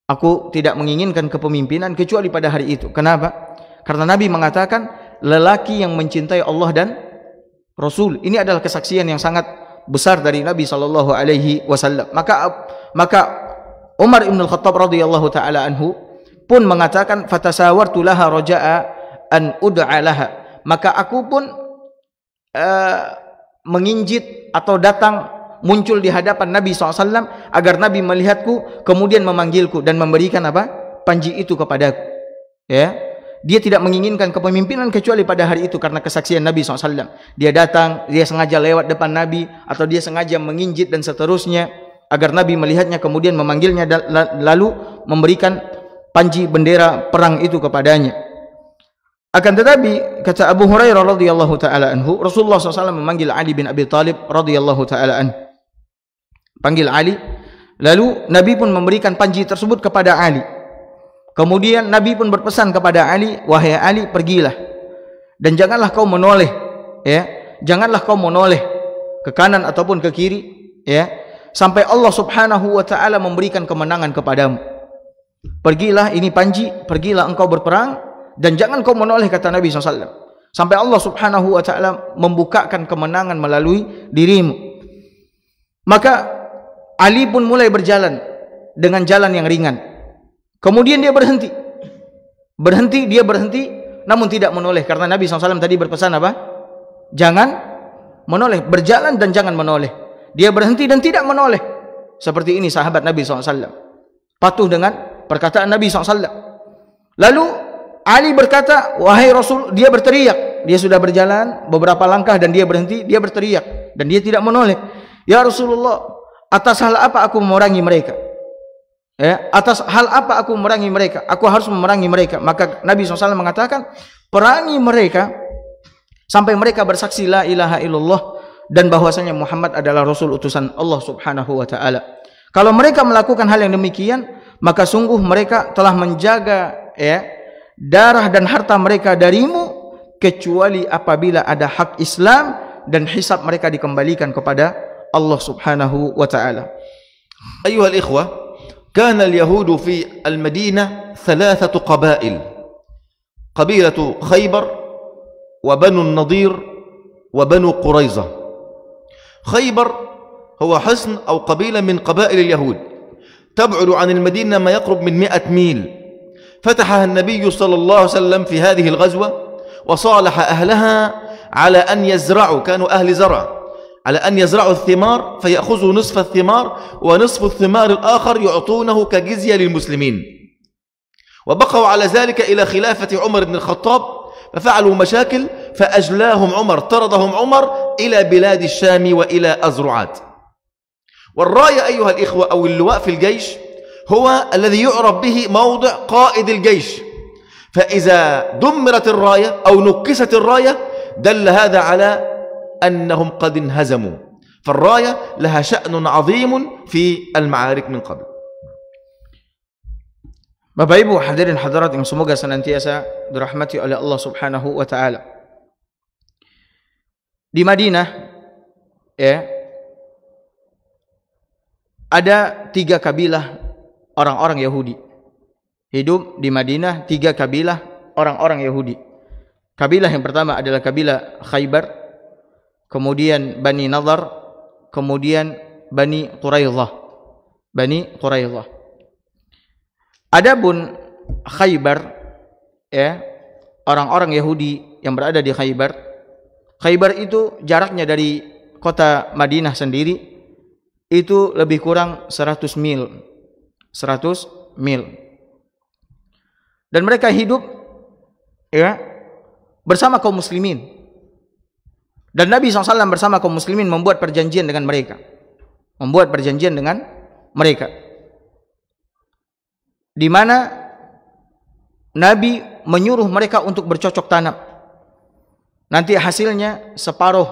Aku tidak menginginkan kepemimpinan kecuali pada hari itu. Kenapa? Karena Nabi mengatakan lelaki yang mencintai Allah dan Rasul. Ini adalah kesaksian yang sangat besar dari Nabi sallallahu alaihi wasallam. Maka Umar ibn al-Khattab radhiyallahu taala anhu pun mengatakan fatasawartu laha raja'a an ud'a laha. Maka aku pun menginjit atau datang muncul di hadapan Nabi SAW agar Nabi melihatku kemudian memanggilku dan memberikan apa? Panji itu kepadaku. Ya, dia tidak menginginkan kepemimpinan kecuali pada hari itu karena kesaksian Nabi SAW. Dia datang, dia sengaja lewat depan Nabi atau dia sengaja menginjit dan seterusnya agar Nabi melihatnya kemudian memanggilnya lalu memberikan panji bendera perang itu kepadanya. Akan tetapi kata Abu Hurairah radhiyallahu taala anhu, Rasulullah SAW memanggil Ali bin Abi Talib radhiyallahu taala anhu. Panggil Ali, lalu Nabi pun memberikan panji tersebut kepada Ali. Kemudian Nabi pun berpesan kepada Ali, wahai Ali, pergilah dan janganlah kau menoleh, ya, janganlah kau menoleh ke kanan ataupun ke kiri, ya, sampai Allah subhanahu wa ta'ala memberikan kemenangan kepadamu. Pergilah, ini panji, pergilah engkau berperang dan jangan kau menoleh, kata Nabi SAW, sampai Allah subhanahu wa ta'ala membukakan kemenangan melalui dirimu. Maka Ali pun mulai berjalan dengan jalan yang ringan. Kemudian dia berhenti, dia berhenti namun tidak menoleh karena Nabi SAW tadi berpesan apa? Jangan menoleh, berjalan dan jangan menoleh. Dia berhenti dan tidak menoleh. seperti ini sahabat Nabi SAW. Patuh dengan perkataan Nabi SAW. Lalu Ali berkata, wahai Rasul, dia berteriak. Dia sudah berjalan beberapa langkah dan dia berhenti, dia berteriak. Dan dia tidak menoleh. Ya Rasulullah, atas hal apa aku memerangi mereka? Ya, atas hal apa aku memerangi mereka? Aku harus memerangi mereka. Maka Nabi SAW mengatakan, perangi mereka sampai mereka bersaksi la ilaha illallah dan bahwasanya Muhammad adalah Rasul utusan Allah Subhanahu wa taala. Kalau mereka melakukan hal yang demikian, maka sungguh mereka telah menjaga darah dan harta mereka darimu, kecuali apabila ada hak Islam dan hisab mereka dikembalikan kepada Allah Subhanahu wa taala. Ayuhal ikhwah, kana al-yahud fi al-Madinah thalathatu qabail. Qabilatu Khaybar wa Banu an-Nadir wa Banu Quraiza. Khaybar هو حصن أو قبيلة من قبائل اليهود تبعد عن المدينة ما يقرب من 100 ميل. فتحها النبي صلى الله عليه وسلم في هذه الغزوة وصالح أهلها على أن يزرعوا، كانوا أهل زرع، على أن يزرعوا الثمار فيأخذوا نصف الثمار ونصف الثمار الآخر يعطونه كجزية للمسلمين. وبقوا على ذلك إلى خلافة عمر بن الخطاب ففعلوا مشاكل فأجلاهم عمر، طردهم عمر إلى بلاد الشام وإلى أزرعات. والراية أيها الإخوة أو اللواء في الجيش هو الذي يعرف به موضع قائد الجيش، فإذا دمرت الراية أو نكست الراية دل هذا على أنهم قد انهزموا. فالراية لها شأن عظيم في المعارك من قبل. Bapak Ibu hadirin hadirat yang semoga senantiasa dirahmati oleh Allah Subhanahu wa taala. Di Madinah ada 3 kabilah orang-orang Yahudi. Hidup di Madinah 3 kabilah orang-orang Yahudi. Kabilah yang pertama adalah kabilah Khaybar, kemudian Bani Nadhr, kemudian Bani Quraidah. Bani Quraidah. Adapun Khaybar, orang-orang Yahudi yang berada di Khaybar. Khaybar itu jaraknya dari kota Madinah sendiri itu lebih kurang 100 mil. 100 mil. Dan mereka hidup bersama kaum muslimin. Dan Nabi SAW bersama kaum muslimin membuat perjanjian dengan mereka. Membuat perjanjian dengan mereka. Di mana Nabi menyuruh mereka untuk bercocok tanam. Nanti hasilnya separuh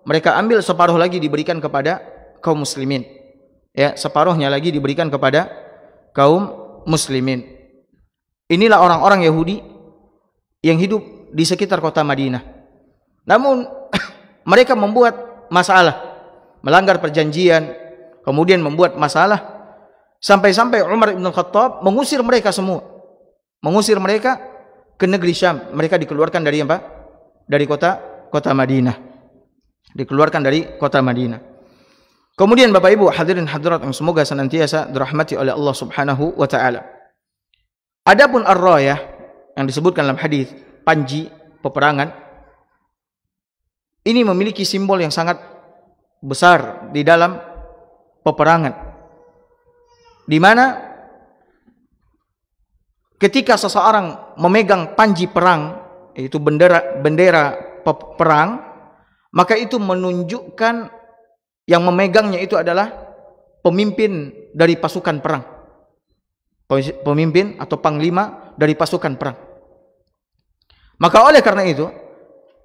mereka ambil, separuh lagi diberikan kepada kaum muslimin. Separuhnya lagi diberikan kepada kaum muslimin. Inilah orang-orang Yahudi yang hidup di sekitar kota Madinah. Namun mereka membuat masalah, melanggar perjanjian, kemudian membuat masalah sampai-sampai Umar bin Khattab mengusir mereka semua. Mengusir mereka ke negeri Syam. Mereka dikeluarkan dari apa? Dari kota Madinah. Dikeluarkan dari kota Madinah. Kemudian Bapak Ibu hadirin hadirat yang semoga senantiasa dirahmati oleh Allah Subhanahu wa taala. Adapun ar-rayah yang disebutkan dalam hadis, panji peperangan, ini memiliki simbol yang sangat besar di dalam peperangan. Di mana ketika seseorang memegang panji perang, yaitu bendera perang, maka itu menunjukkan yang memegangnya itu adalah pemimpin dari pasukan perang. Pemimpin atau panglima dari pasukan perang. Maka oleh karena itu,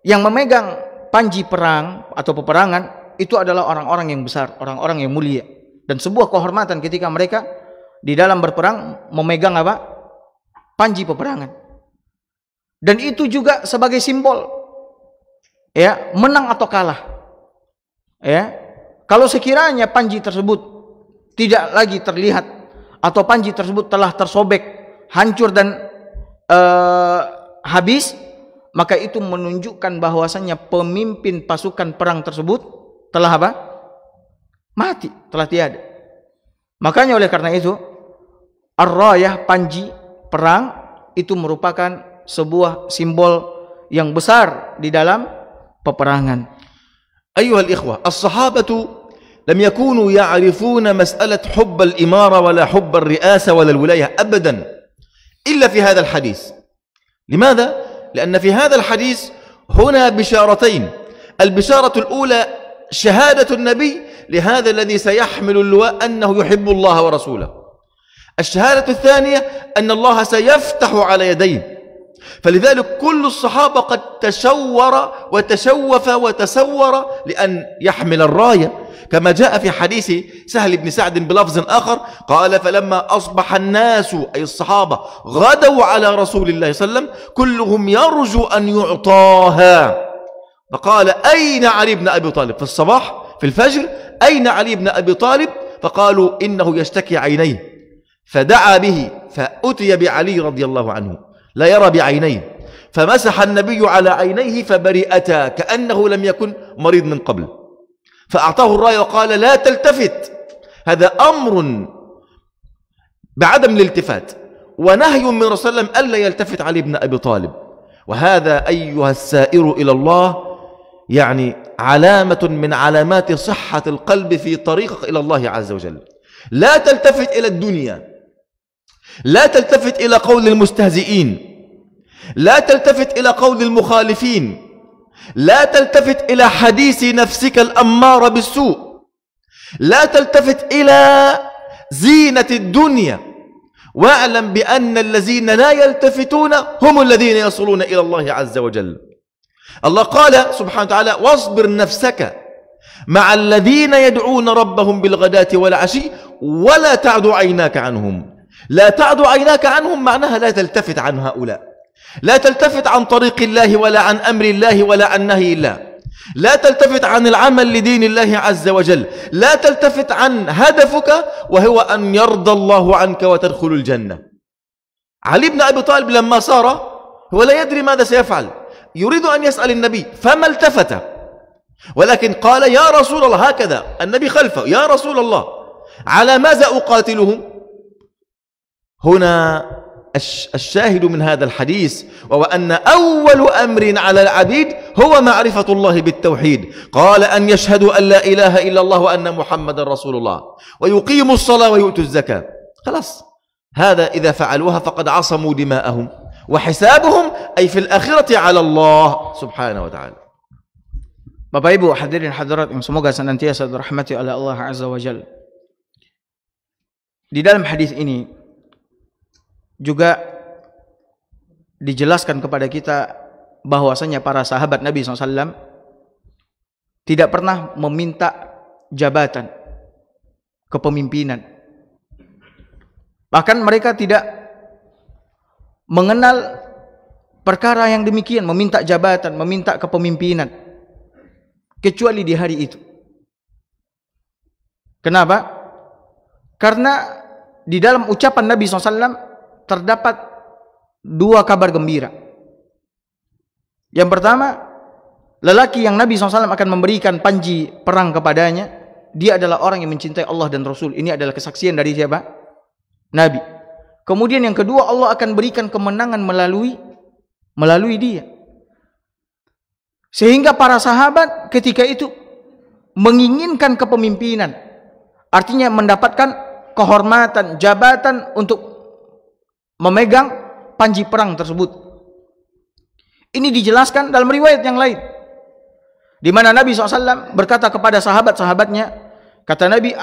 yang memegang panji perang atau peperangan itu adalah orang-orang yang besar, orang-orang yang mulia. Dan sebuah kehormatan ketika mereka di dalam berperang memegang apa? Panji peperangan. Dan itu juga sebagai simbol menang atau kalah. Kalau sekiranya panji tersebut tidak lagi terlihat atau panji tersebut telah tersobek, hancur dan habis, maka itu menunjukkan bahwasannya pemimpin pasukan perang tersebut telah apa? Mati, telah tiada. Makanya oleh karena itu, ar-rayah, panji perang itu merupakan sebuah simbol yang besar di dalam peperangan. أيها الإخوة، الصحابة لم يكونوا يعرفون مسألة حب الإمارة ولا حب الرئاسة ولا الولاية أبدا إلا في هذا الحديث. لماذا؟ لأن في هذا الحديث هنا بشارتين. البشارة الأولى شهادة النبي لهذا الذي سيحمل اللواء أنه يحب الله ورسوله. الشهادة الثانية أن الله سيفتح على يديه. فلذلك كل الصحابة قد تشور وتشوف وتسور لأن يحمل الراية، كما جاء في حديث سهل بن سعد بلفظ آخر قال: فلما أصبح الناس أي الصحابة غدوا على رسول الله صلى الله عليه وسلم كلهم يرجو أن يعطاها، فقال: أين علي بن أبي طالب؟ في الصباح في الفجر: أين علي بن أبي طالب؟ فقالوا: إنه يشتكي عينيه، فدعا به فأتي بعلي رضي الله عنه لا يرى بعينيه، فمسح النبي على عينيه فبرئتا كأنه لم يكن مريض من قبل، فأعطاه الراية وقال: لا تلتفت. هذا أمر بعدم الالتفات، ونهي من رسول الله ألا يلتفت علي بن أبي طالب. وهذا أيها السائر إلى الله يعني علامة من علامات صحة القلب في طريقك إلى الله عز وجل. لا تلتفت إلى الدنيا، لا تلتفت إلى قول المستهزئين، لا تلتفت إلى قول المخالفين، لا تلتفت إلى حديث نفسك الأمارة بالسوء، لا تلتفت إلى زينة الدنيا، واعلم بأن الذين لا يلتفتون هم الذين يصلون إلى الله عز وجل. الله قال سبحانه وتعالى: واصبر نفسك مع الذين يدعون ربهم بالغداة والعشي ولا تعد عيناك عنهم. لا تعد عيناك عنهم معناها لا تلتفت عن هؤلاء، لا تلتفت عن طريق الله ولا عن أمر الله ولا عن نهي الله، لا تلتفت عن العمل لدين الله عز وجل، لا تلتفت عن هدفك وهو أن يرضى الله عنك وتدخل الجنة. علي بن أبي طالب لما صار هو لا يدري ماذا سيفعل، يريد أن يسأل النبي فما التفت، ولكن قال: يا رسول الله، هكذا النبي خلفه: يا رسول الله على ماذا أقاتلهم؟ هنا الشاهد من هذا الحديث وهو أن أول أمر على العبيد هو معرفة الله بالتوحيد. قال: أن يشهدوا أن لا إله إلا الله وأن محمد رسول الله ويقيموا الصلاة ويؤتوا الزكاة. خلاص، هذا إذا فعلوها فقد عصموا دماءهم وحسابهم أي في الآخرة على الله سبحانه وتعالى. Bapak Ibu hadirin hadirat yang semoga senantiasa dirahmati oleh Allah Azza wa Jalla. Di dalam hadis ini juga dijelaskan kepada kita bahwasanya para sahabat Nabi SAW tidak pernah meminta jabatan kepemimpinan. Bahkan mereka tidak mengenal perkara yang demikian, meminta jabatan, meminta kepemimpinan, kecuali di hari itu. Kenapa? Karena di dalam ucapan Nabi SAW terdapat dua kabar gembira. Yang pertama, lelaki yang Nabi SAW akan memberikan panji perang kepadanya, dia adalah orang yang mencintai Allah dan Rasul. Ini adalah kesaksian dari siapa? Nabi. Kemudian yang kedua, Allah akan berikan kemenangan melalui dia. Sehingga para sahabat ketika itu menginginkan kepemimpinan, artinya mendapatkan kehormatan, jabatan untuk memegang panji perang tersebut. Ini dijelaskan dalam riwayat yang lain, di mana Nabi SAW berkata kepada sahabat-sahabatnya, kata Nabi,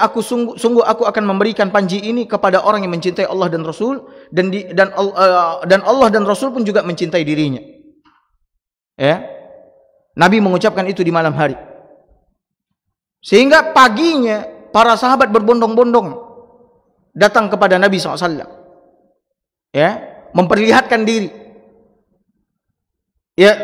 sungguh aku akan memberikan panji ini kepada orang yang mencintai Allah dan Rasul, dan Allah dan Rasul pun juga mencintai dirinya. Ya, Nabi mengucapkan itu di malam hari, sehingga paginya para sahabat berbondong-bondong datang kepada Nabi SAW, ya, memperlihatkan diri, ya,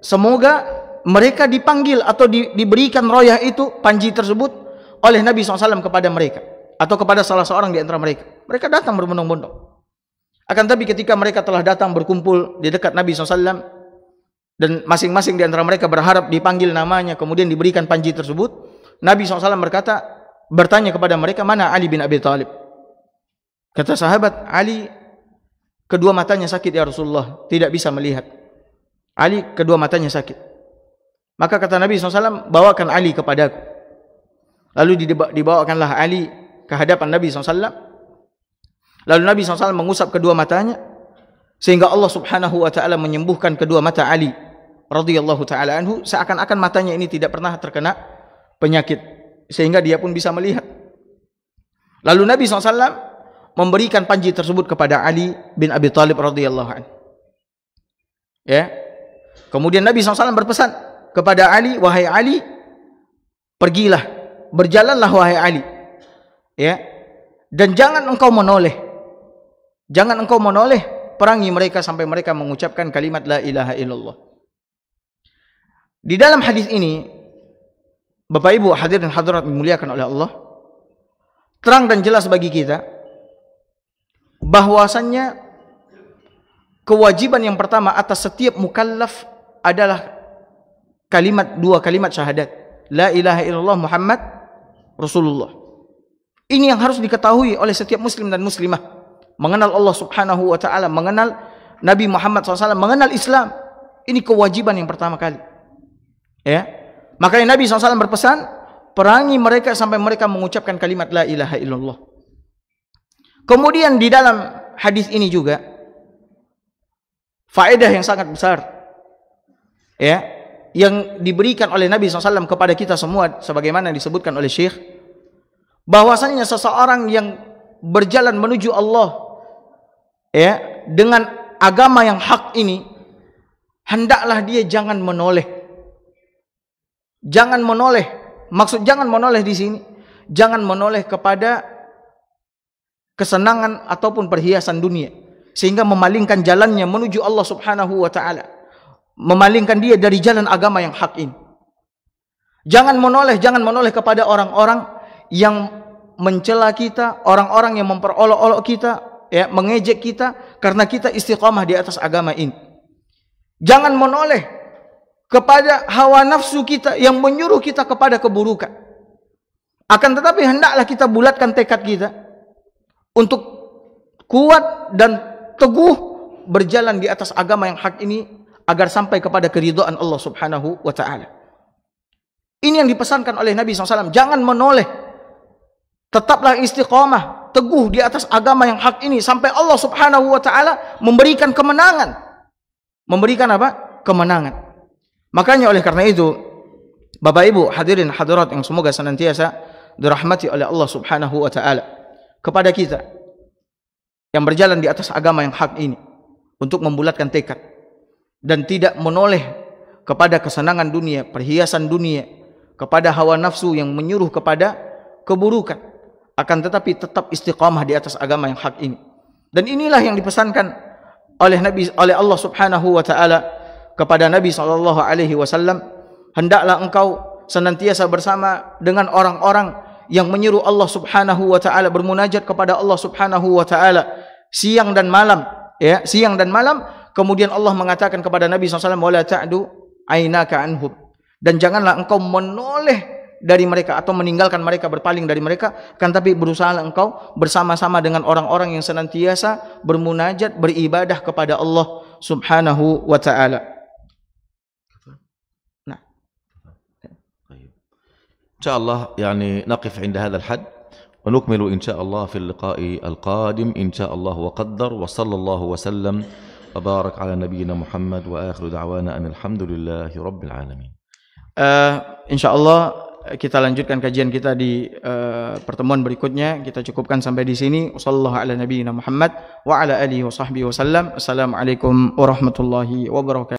semoga mereka dipanggil atau diberikan royah itu, panji tersebut oleh Nabi SAW kepada mereka atau kepada salah seorang di antara mereka. Mereka datang berbondong-bondong. Akan tapi ketika mereka telah datang berkumpul di dekat Nabi SAW dan masing-masing di antara mereka berharap dipanggil namanya, kemudian diberikan panji tersebut, Nabi SAW bertanya kepada mereka, mana Ali bin Abi Talib? Kata sahabat, Ali kedua matanya sakit ya Rasulullah, tidak bisa melihat. Ali kedua matanya sakit. Maka kata Nabi SAW, bawakan Ali kepadaku. Lalu dibawakanlah Ali ke hadapan Nabi SAW. Lalu Nabi SAW mengusap kedua matanya, sehingga Allah Subhanahu wa ta'ala menyembuhkan kedua mata Ali radhiyallahu ta'ala anhu, seakan-akan matanya ini tidak pernah terkena penyakit, sehingga dia pun bisa melihat. Lalu Nabi SAW memberikan panji tersebut kepada Ali bin Abi Thalib radhiyallahu anhu. Ya. Kemudian Nabi SAW berpesan kepada Ali, wahai Ali, pergilah, berjalanlah wahai Ali. Ya. Dan jangan engkau menoleh. Jangan engkau menoleh, perangi mereka sampai mereka mengucapkan kalimat la ilaha illallah. Di dalam hadis ini, Bapak Ibu hadirin hadirat dimuliakan oleh Allah, terang dan jelas bagi kita bahwasannya kewajiban yang pertama atas setiap mukallaf adalah dua kalimat syahadat, la ilaha illallah Muhammad Rasulullah. Ini yang harus diketahui oleh setiap muslim dan muslimah, mengenal Allah Subhanahu wa ta'ala, mengenal Nabi Muhammad SAW, mengenal Islam. Ini kewajiban yang pertama kali. Ya, makanya Nabi SAW berpesan, perangi mereka sampai mereka mengucapkan kalimat la ilaha illallah. Kemudian di dalam hadis ini juga faedah yang sangat besar, ya, yang diberikan oleh Nabi SAW kepada kita semua, sebagaimana disebutkan oleh Syekh, bahwasanya seseorang yang berjalan menuju Allah, ya, dengan agama yang hak ini, hendaklah dia jangan menoleh. Jangan menoleh. Maksud jangan menoleh di sini, jangan menoleh kepada kesenangan ataupun perhiasan dunia, sehingga memalingkan jalannya menuju Allah Subhanahu wa ta'ala, memalingkan dia dari jalan agama yang hak ini. Jangan menoleh kepada orang-orang yang mencela kita, orang-orang yang memperolok-olok kita, ya, mengejek kita karena kita istiqamah di atas agama ini. Jangan menoleh kepada hawa nafsu kita yang menyuruh kita kepada keburukan. Akan tetapi hendaklah kita bulatkan tekad kita untuk kuat dan teguh berjalan di atas agama yang hak ini agar sampai kepada keridhaan Allah Subhanahu wa ta'ala. Ini yang dipesankan oleh Nabi SAW. Jangan menoleh. Tetaplah istiqamah, teguh di atas agama yang hak ini sampai Allah Subhanahu wa ta'ala memberikan kemenangan. Memberikan apa? Kemenangan. Makanya oleh karena itu, Bapak Ibu hadirin hadirat yang semoga senantiasa dirahmati oleh Allah Subhanahu wa ta'ala, kepada kita yang berjalan di atas agama yang hak ini, untuk membulatkan tekad dan tidak menoleh kepada kesenangan dunia, perhiasan dunia, kepada hawa nafsu yang menyuruh kepada keburukan, akan tetapi tetap istiqamah di atas agama yang hak ini. Dan inilah yang dipesankan oleh Allah Subhanahu wa ta'ala kepada Nabi SAW, hendaklah engkau senantiasa bersama dengan orang-orang yang menyeru Allah Subhanahu wa ta'ala, bermunajat kepada Allah Subhanahu wa ta'ala siang dan malam, ya, siang dan malam. Kemudian Allah mengatakan kepada Nabi SAW, wala ta'du ainaka anhum, dan janganlah engkau menoleh dari mereka atau meninggalkan mereka, berpaling dari mereka, kan tapi berusaha engkau bersama-sama dengan orang-orang yang senantiasa bermunajat, beribadah kepada Allah Subhanahu wa ta'ala. إن شاء الله يعني نقف عند هذا الحد ونكمل إن شاء الله في اللقاء القادم إن شاء الله وقدر، وصلى الله وسلم وبارك على نبينا محمد وآخر دعوانا أن الحمد لله رب العالمين. InsyaAllah kita lanjutkan kajian kita di pertemuan berikutnya. Kita cukupkan sampai di sini. Wassallallahu ala nabiyina Muhammad wa ala alihi wa sahbihi wasallam. Assalamualaikum warahmatullahi wabarakatuh.